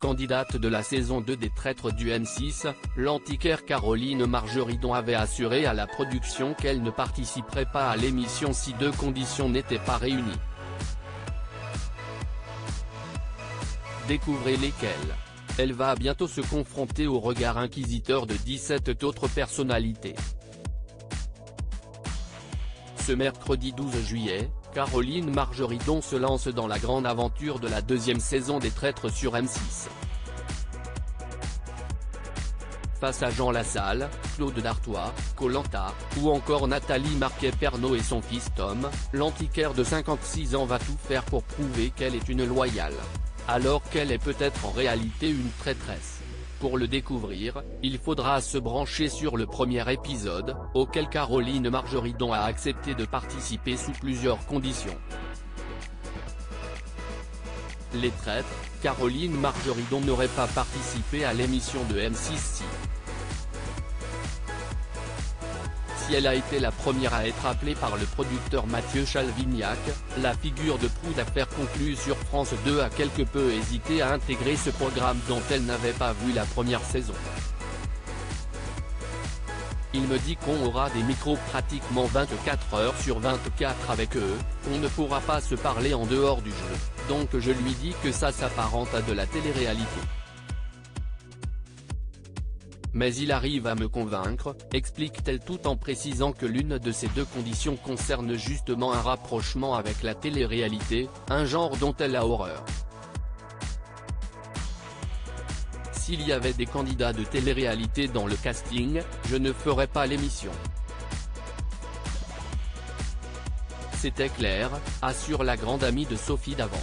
candidate de la saison 2 des Traîtres du M6, l'antiquaire Caroline Margeridon avait assuré à la production qu'elle ne participerait pas à l'émission si deux conditions n'étaient pas réunies. Découvrez lesquelles. Elle va bientôt se confronter au regard inquisiteur de 17 autres personnalités. Ce mercredi 12 juillet, Caroline Margeridon se lance dans la grande aventure de la deuxième saison des Traîtres sur M6. Face à Jean Lassalle, Claude Dartois, Koh-Lanta, ou encore Nathalie Marquet-Pernot et son fils Tom, l'antiquaire de 56 ans va tout faire pour prouver qu'elle est une loyale, alors qu'elle est peut-être en réalité une traîtresse. Pour le découvrir, il faudra se brancher sur le premier épisode, auquel Caroline Margeridon a accepté de participer sous plusieurs conditions. Les Traîtres, Caroline Margeridon n'aurait pas participé à l'émission de M6 si elle a été la première à être appelée par le producteur Mathieu Chalvignac, la figure de proue d'affaires conclue sur France 2 a quelque peu hésité à intégrer ce programme dont elle n'avait pas vu la première saison. Il me dit qu'on aura des micros pratiquement 24 heures sur 24 avec eux, on ne pourra pas se parler en dehors du jeu, donc je lui dis que ça s'apparente à de la télé-réalité. Mais il arrive à me convaincre, explique-t-elle tout en précisant que l'une de ces deux conditions concerne justement un rapprochement avec la télé-réalité, un genre dont elle a horreur. S'il y avait des candidats de télé-réalité dans le casting, je ne ferais pas l'émission. C'était clair, assure la grande amie de Sophie Davant.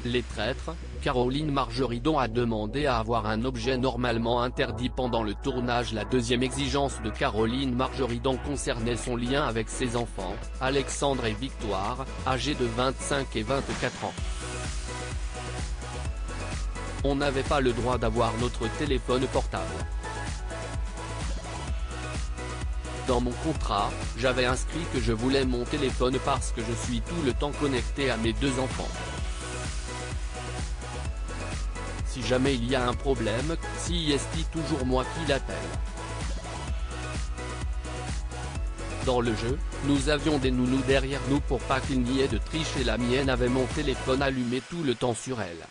Les Traîtres, Caroline Margeridon a demandé à avoir un objet normalement interdit pendant le tournage. La deuxième exigence de Caroline Margeridon concernait son lien avec ses enfants, Alexandre et Victoire, âgés de 25 et 24 ans. On n'avait pas le droit d'avoir notre téléphone portable. Dans mon contrat, j'avais inscrit que je voulais mon téléphone parce que je suis tout le temps connecté à mes deux enfants. Si jamais il y a un problème, si est toujours moi qui l'appelle. Dans le jeu, nous avions des nounous derrière nous pour pas qu'il n'y ait de triche et la mienne avait mon téléphone allumé tout le temps sur elle.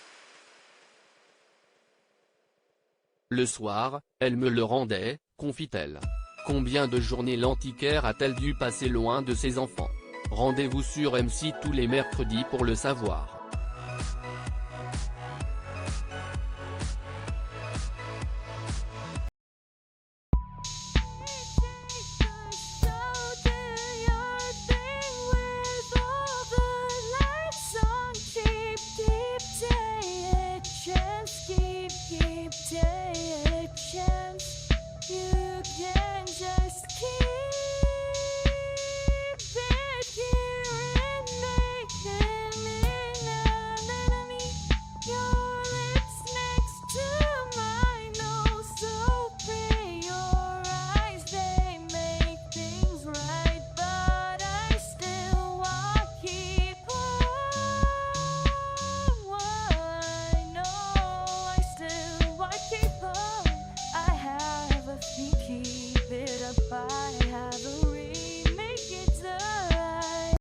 Le soir, elle me le rendait, confie-t-elle. Combien de journées l'antiquaire a-t-elle dû passer loin de ses enfants? Rendez-vous sur M6 tous les mercredis pour le savoir. Keep day a chance. You